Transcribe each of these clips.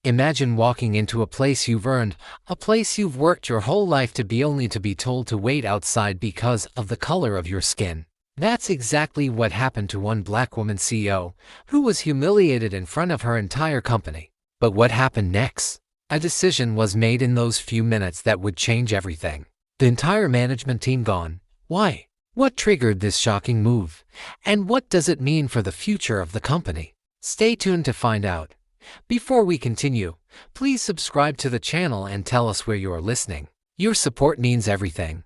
Imagine walking into a place you've earned, a place you've worked your whole life to be only to be told to wait outside because of the color of your skin. That's exactly what happened to one black woman CEO, who was humiliated in front of her entire company. But what happened next? A decision was made in those few minutes that would change everything. The entire management team gone. Why? What triggered this shocking move? And what does it mean for the future of the company? Stay tuned to find out. Before we continue, please subscribe to the channel and tell us where you are listening. Your support means everything.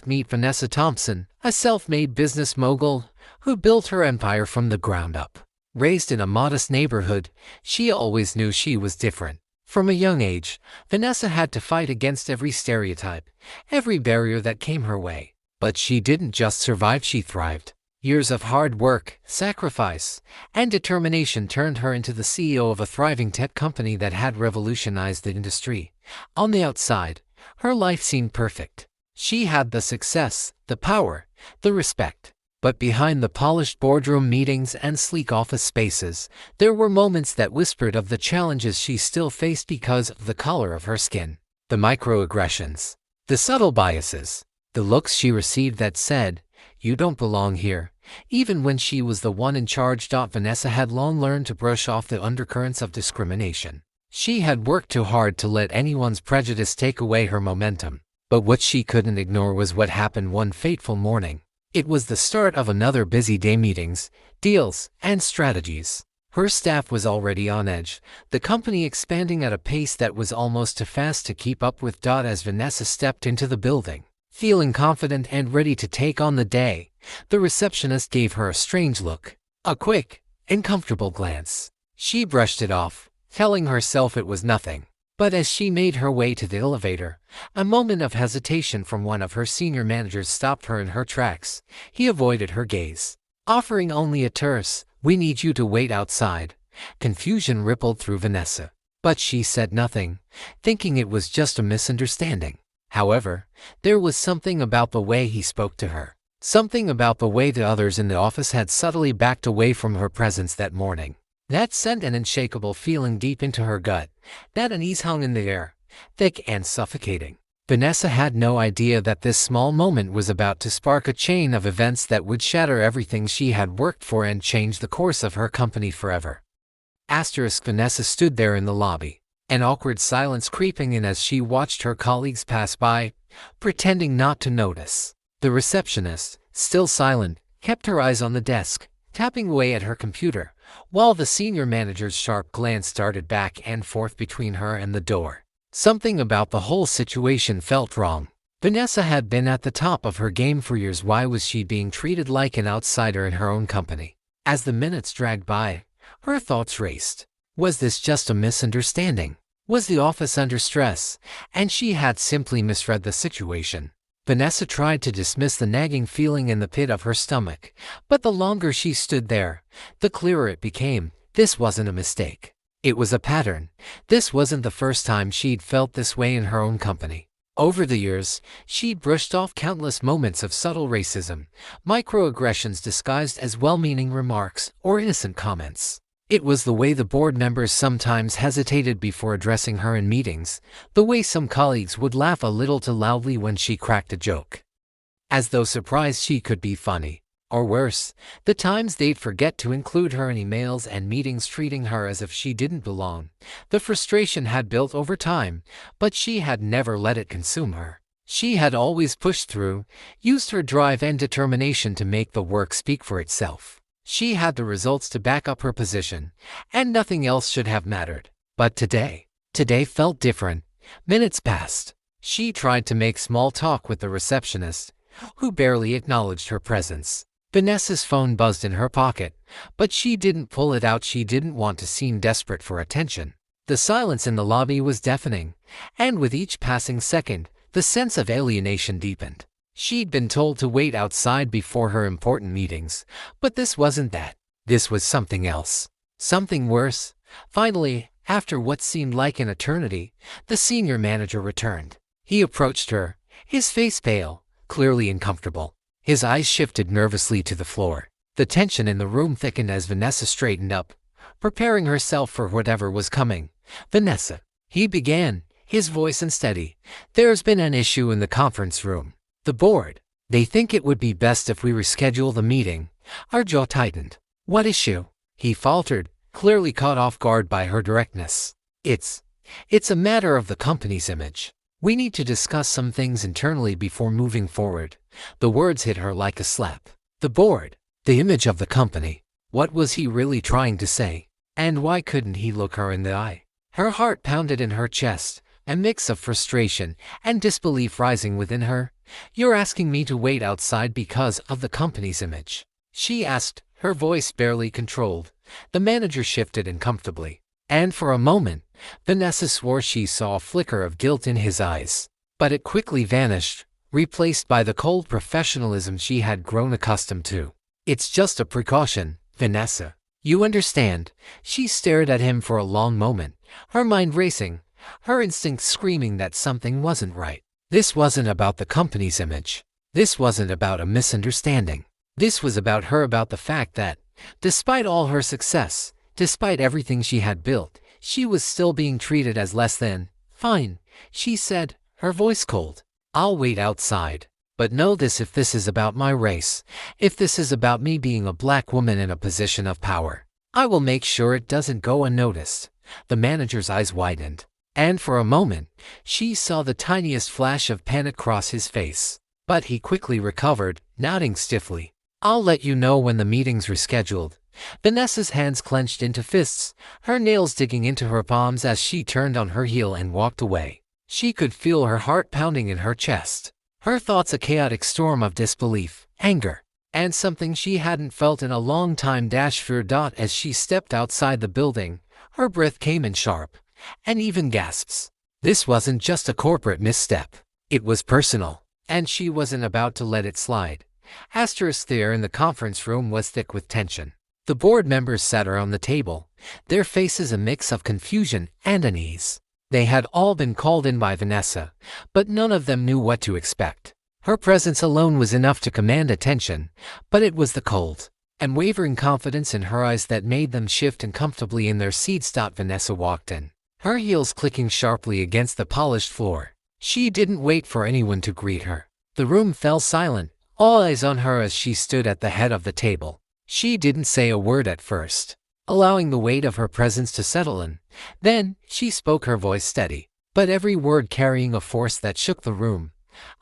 Meet Vanessa Thompson, a self-made business mogul who built her empire from the ground up. Raised in a modest neighborhood, she always knew she was different. From a young age, Vanessa had to fight against every stereotype, every barrier that came her way. But she didn't just survive, she thrived. Years of hard work, sacrifice, and determination turned her into the CEO of a thriving tech company that had revolutionized the industry. On the outside, her life seemed perfect. She had the success, the power, the respect. But behind the polished boardroom meetings and sleek office spaces, there were moments that whispered of the challenges she still faced because of the color of her skin. The microaggressions, the subtle biases, the looks she received that said, "You don't belong here." Even when she was the one in charge, Vanessa had long learned to brush off the undercurrents of discrimination. She had worked too hard to let anyone's prejudice take away her momentum. But what she couldn't ignore was what happened one fateful morning. It was the start of another busy day: meetings, deals, and strategies. Her staff was already on edge, the company expanding at a pace that was almost too fast to keep up with. As Vanessa stepped into the building, feeling confident and ready to take on the day, the receptionist gave her a strange look, a quick, uncomfortable glance. She brushed it off, telling herself it was nothing. But as she made her way to the elevator, a moment of hesitation from one of her senior managers stopped her in her tracks. He avoided her gaze, offering only a terse, "We need you to wait outside." Confusion rippled through Vanessa, but she said nothing, thinking it was just a misunderstanding. However, there was something about the way he spoke to her, something about the way the others in the office had subtly backed away from her presence that morning, that sent an unshakable feeling deep into her gut. That unease hung in the air, thick and suffocating. Vanessa had no idea that this small moment was about to spark a chain of events that would shatter everything she had worked for and change the course of her company forever. Vanessa stood there in the lobby, an awkward silence creeping in as she watched her colleagues pass by, pretending not to notice. The receptionist, still silent, kept her eyes on the desk, tapping away at her computer, while the senior manager's sharp glance darted back and forth between her and the door. Something about the whole situation felt wrong. Vanessa had been at the top of her game for years. Why was she being treated like an outsider in her own company? As the minutes dragged by, her thoughts raced. Was this just a misunderstanding? Was the office under stress, and she had simply misread the situation? Vanessa tried to dismiss the nagging feeling in the pit of her stomach, but the longer she stood there, the clearer it became. This wasn't a mistake. It was a pattern. This wasn't the first time she'd felt this way in her own company. Over the years, she'd brushed off countless moments of subtle racism, microaggressions disguised as well-meaning remarks or innocent comments. It was the way the board members sometimes hesitated before addressing her in meetings, the way some colleagues would laugh a little too loudly when she cracked a joke, as though surprised she could be funny. Or worse, the times they'd forget to include her in emails and meetings, treating her as if she didn't belong. The frustration had built over time, but she had never let it consume her. She had always pushed through, used her drive and determination to make the work speak for itself. She had the results to back up her position, and nothing else should have mattered. But today felt different. Minutes passed. She tried to make small talk with the receptionist, who barely acknowledged her presence. Vanessa's phone buzzed in her pocket, but she didn't pull it out. She didn't want to seem desperate for attention. The silence in the lobby was deafening, and with each passing second, the sense of alienation deepened. She'd been told to wait outside before her important meetings, but this wasn't that. This was something else. Something worse. Finally, after what seemed like an eternity, the senior manager returned. He approached her, his face pale, clearly uncomfortable. His eyes shifted nervously to the floor. The tension in the room thickened as Vanessa straightened up, preparing herself for whatever was coming. Vanessa, he began, his voice unsteady. There's been an issue in the conference room. The board, they think it would be best if we reschedule the meeting. Our jaw tightened. What issue? He faltered, clearly caught off guard by her directness. It's a matter of the company's image. We need to discuss some things internally before moving forward. The words hit her like a slap. The board, the image of the company. What was he really trying to say? And why couldn't he look her in the eye? Her heart pounded in her chest, a mix of frustration and disbelief rising within her. You're asking me to wait outside because of the company's image? She asked, her voice barely controlled. The manager shifted uncomfortably. And for a moment, Vanessa swore she saw a flicker of guilt in his eyes. But it quickly vanished, replaced by the cold professionalism she had grown accustomed to. It's just a precaution, Vanessa. You understand? She stared at him for a long moment, her mind racing, her instincts screaming that something wasn't right. This wasn't about the company's image. This wasn't about a misunderstanding. This was about her, about the fact that, despite all her success, despite everything she had built, she was still being treated as less than. Fine, she said, her voice cold. I'll wait outside. But know this: if this is about my race, if this is about me being a black woman in a position of power, I will make sure it doesn't go unnoticed. The manager's eyes widened, and for a moment, she saw the tiniest flash of panic cross his face. But he quickly recovered, nodding stiffly. I'll let you know when the meeting's rescheduled. Vanessa's hands clenched into fists, her nails digging into her palms as she turned on her heel and walked away. She could feel her heart pounding in her chest. Her thoughts a chaotic storm of disbelief, anger, and something she hadn't felt in a long time - fear. As she stepped outside the building, her breath came in sharp, and even gasps. This wasn't just a corporate misstep. It was personal, and she wasn't about to let it slide. The air in the conference room was thick with tension. The board members sat around the table, their faces a mix of confusion and unease. They had all been called in by Vanessa, but none of them knew what to expect. Her presence alone was enough to command attention, but it was the cold and wavering confidence in her eyes that made them shift uncomfortably in their seats. Vanessa walked in, her heels clicking sharply against the polished floor. She didn't wait for anyone to greet her. The room fell silent, all eyes on her as she stood at the head of the table. She didn't say a word at first, allowing the weight of her presence to settle in. Then, she spoke, her voice steady, but every word carrying a force that shook the room.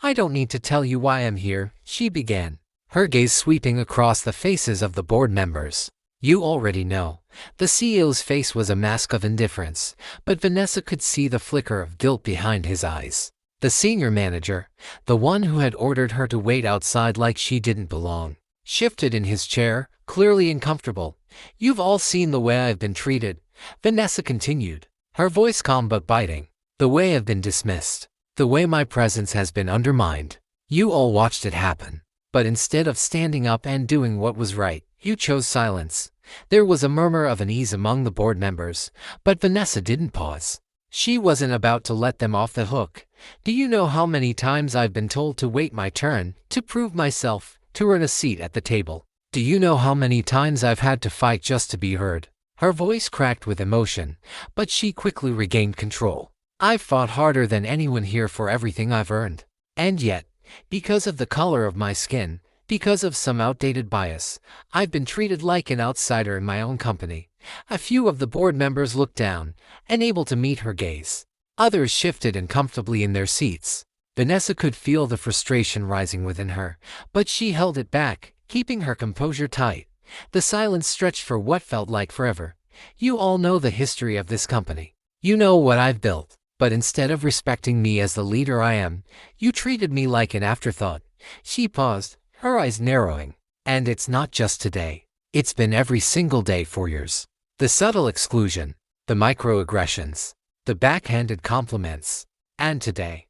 I don't need to tell you why I'm here, she began, her gaze sweeping across the faces of the board members. You already know. The CEO's face was a mask of indifference, but Vanessa could see the flicker of guilt behind his eyes. The senior manager, the one who had ordered her to wait outside like she didn't belong, shifted in his chair, clearly uncomfortable. You've all seen the way I've been treated, Vanessa continued, her voice calm but biting. The way I've been dismissed, the way my presence has been undermined. You all watched it happen. But instead of standing up and doing what was right, you chose silence. There was a murmur of unease among the board members, but Vanessa didn't pause. She wasn't about to let them off the hook. Do you know how many times I've been told to wait my turn, to prove myself, to earn a seat at the table? Do you know how many times I've had to fight just to be heard? Her voice cracked with emotion, but she quickly regained control. I've fought harder than anyone here for everything I've earned. And yet, because of the color of my skin, because of some outdated bias, I've been treated like an outsider in my own company. A few of the board members looked down, unable to meet her gaze. Others shifted uncomfortably in their seats. Vanessa could feel the frustration rising within her, but she held it back, keeping her composure tight. The silence stretched for what felt like forever. You all know the history of this company. You know what I've built. But instead of respecting me as the leader I am, you treated me like an afterthought. She paused, her eyes narrowing. And it's not just today. It's been every single day for years. The subtle exclusion, the microaggressions, the backhanded compliments. And today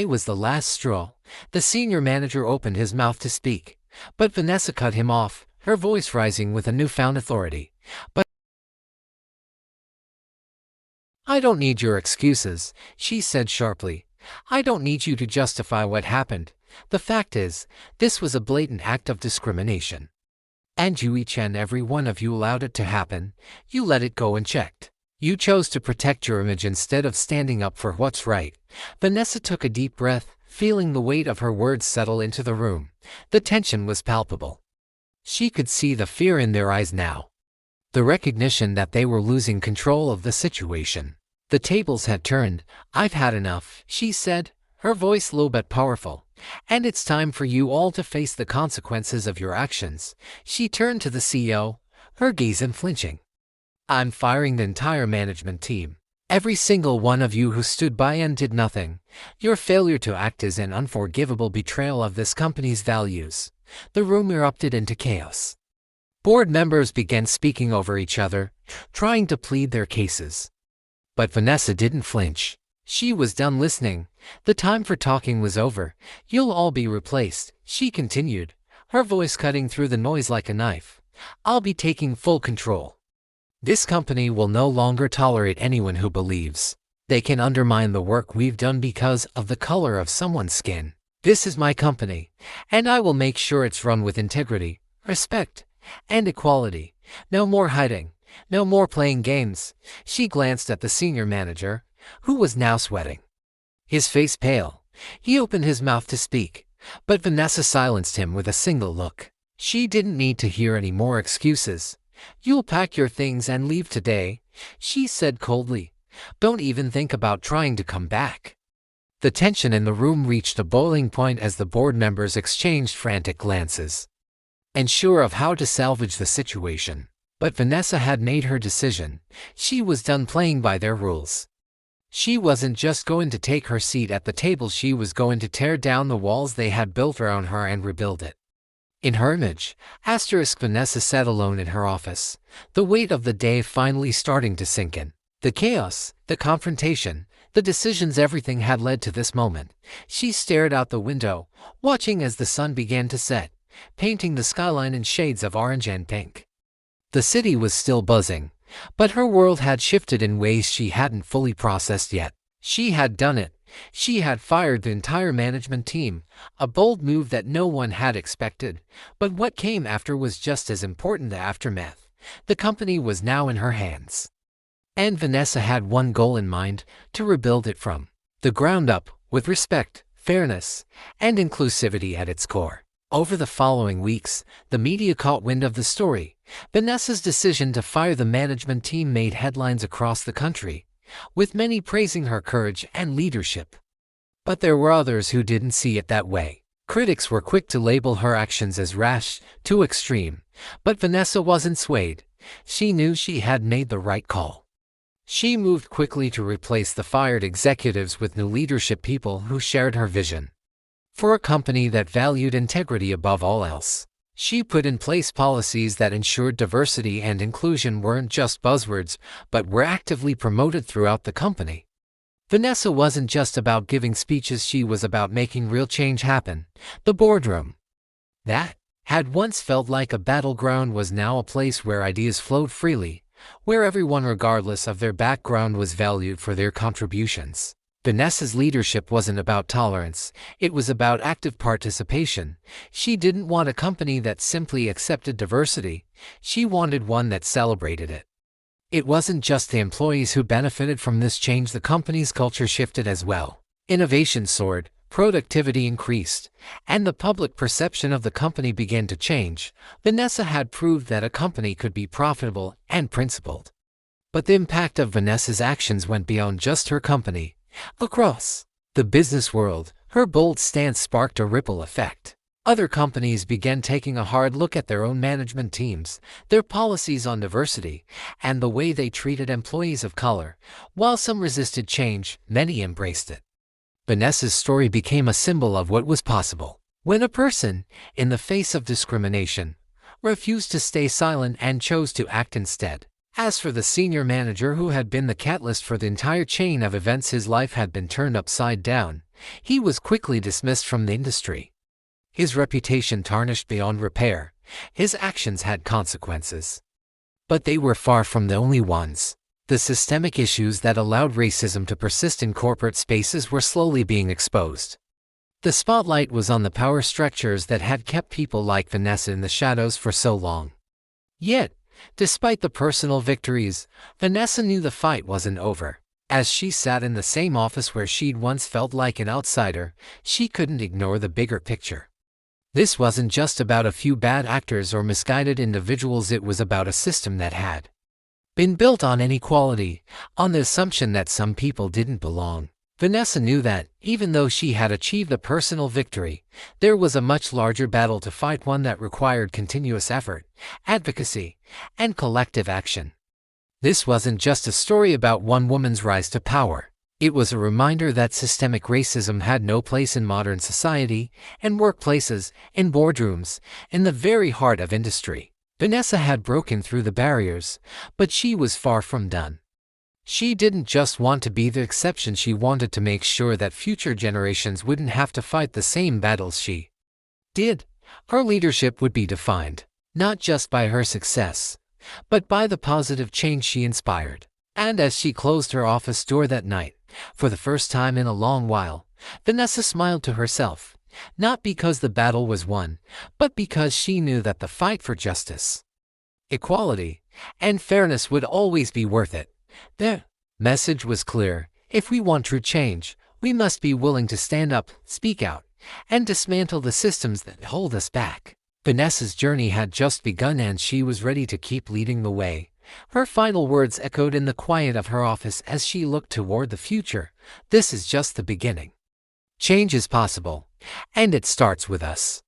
was the last straw. The senior manager opened his mouth to speak, but Vanessa cut him off, her voice rising with a newfound authority. But I don't need your excuses, she said sharply. I don't need you to justify what happened. The fact is, this was a blatant act of discrimination. And you, each and every one of you, allowed it to happen. You let it go unchecked. You chose to protect your image instead of standing up for what's right. Vanessa took a deep breath, feeling the weight of her words settle into the room. The tension was palpable. She could see the fear in their eyes now. The recognition that they were losing control of the situation. The tables had turned. "I've had enough," she said, her voice low but powerful. "And it's time for you all to face the consequences of your actions." She turned to the CEO, her gaze unflinching. "I'm firing the entire management team. Every single one of you who stood by and did nothing. Your failure to act is an unforgivable betrayal of this company's values." The room erupted into chaos. Board members began speaking over each other, trying to plead their cases. But Vanessa didn't flinch. She was done listening. The time for talking was over. "You'll all be replaced," she continued, her voice cutting through the noise like a knife. "I'll be taking full control. This company will no longer tolerate anyone who believes they can undermine the work we've done because of the color of someone's skin. This is my company, and I will make sure it's run with integrity, respect, and equality. No more hiding. No more playing games." She glanced at the senior manager, who was now sweating, his face pale. He opened his mouth to speak, but Vanessa silenced him with a single look. She didn't need to hear any more excuses. "You'll pack your things and leave today," she said coldly. "Don't even think about trying to come back." The tension in the room reached a boiling point as the board members exchanged frantic glances, unsure of how to salvage the situation. But Vanessa had made her decision. She was done playing by their rules. She wasn't just going to take her seat at the table, she was going to tear down the walls they had built around her and rebuild it. In her image, Vanessa sat alone in her office, the weight of the day finally starting to sink in. The chaos, the confrontation, the decisions, everything had led to this moment. She stared out the window, watching as the sun began to set, painting the skyline in shades of orange and pink. The city was still buzzing, but her world had shifted in ways she hadn't fully processed yet. She had done it. She had fired the entire management team, a bold move that no one had expected. But what came after was just as important: the aftermath. The company was now in her hands. And Vanessa had one goal in mind: to rebuild it from the ground up, with respect, fairness, and inclusivity at its core. Over the following weeks, the media caught wind of the story. Vanessa's decision to fire the management team made headlines across the country, with many praising her courage and leadership. But there were others who didn't see it that way. Critics were quick to label her actions as rash, too extreme. But Vanessa wasn't swayed. She knew she had made the right call. She moved quickly to replace the fired executives with new leadership, people who shared her vision for a company that valued integrity above all else. She put in place policies that ensured diversity and inclusion weren't just buzzwords, but were actively promoted throughout the company. Vanessa wasn't just about giving speeches, she was about making real change happen. The boardroom, that had once felt like a battleground, was now a place where ideas flowed freely, where everyone, regardless of their background, was valued for their contributions. Vanessa's leadership wasn't about tolerance, it was about active participation. She didn't want a company that simply accepted diversity, she wanted one that celebrated it. It wasn't just the employees who benefited from this change, the company's culture shifted as well. Innovation soared, productivity increased, and the public perception of the company began to change. Vanessa had proved that a company could be profitable and principled. But the impact of Vanessa's actions went beyond just her company. Across the business world, her bold stance sparked a ripple effect. Other companies began taking a hard look at their own management teams, their policies on diversity, and the way they treated employees of color. While some resisted change, many embraced it. Vanessa's story became a symbol of what was possible when a person, in the face of discrimination, refused to stay silent and chose to act instead. As for the senior manager who had been the catalyst for the entire chain of events, his life had been turned upside down. He was quickly dismissed from the industry, his reputation tarnished beyond repair. His actions had consequences. But they were far from the only ones. The systemic issues that allowed racism to persist in corporate spaces were slowly being exposed. The spotlight was on the power structures that had kept people like Vanessa in the shadows for so long. Yet, Despite the personal victories, Vanessa knew the fight wasn't over. As she sat in the same office where she'd once felt like an outsider, she couldn't ignore the bigger picture. This wasn't just about a few bad actors or misguided individuals, it was about a system that had been built on inequality, on the assumption that some people didn't belong. Vanessa knew that, even though she had achieved a personal victory, there was a much larger battle to fight, one that required continuous effort, advocacy, and collective action. This wasn't just a story about one woman's rise to power. It was a reminder that systemic racism had no place in modern society, in workplaces, in boardrooms, in the very heart of industry. Vanessa had broken through the barriers, but she was far from done. She didn't just want to be the exception, she wanted to make sure that future generations wouldn't have to fight the same battles she did. Her leadership would be defined, not just by her success, but by the positive change she inspired. And as she closed her office door that night, for the first time in a long while, Vanessa smiled to herself, not because the battle was won, but because she knew that the fight for justice, equality, and fairness would always be worth it. The message was clear: if we want true change, we must be willing to stand up, speak out, and dismantle the systems that hold us back. Vanessa's journey had just begun, and she was ready to keep leading the way. Her final words echoed in the quiet of her office as she looked toward the future. This is just the beginning. Change is possible, and it starts with us.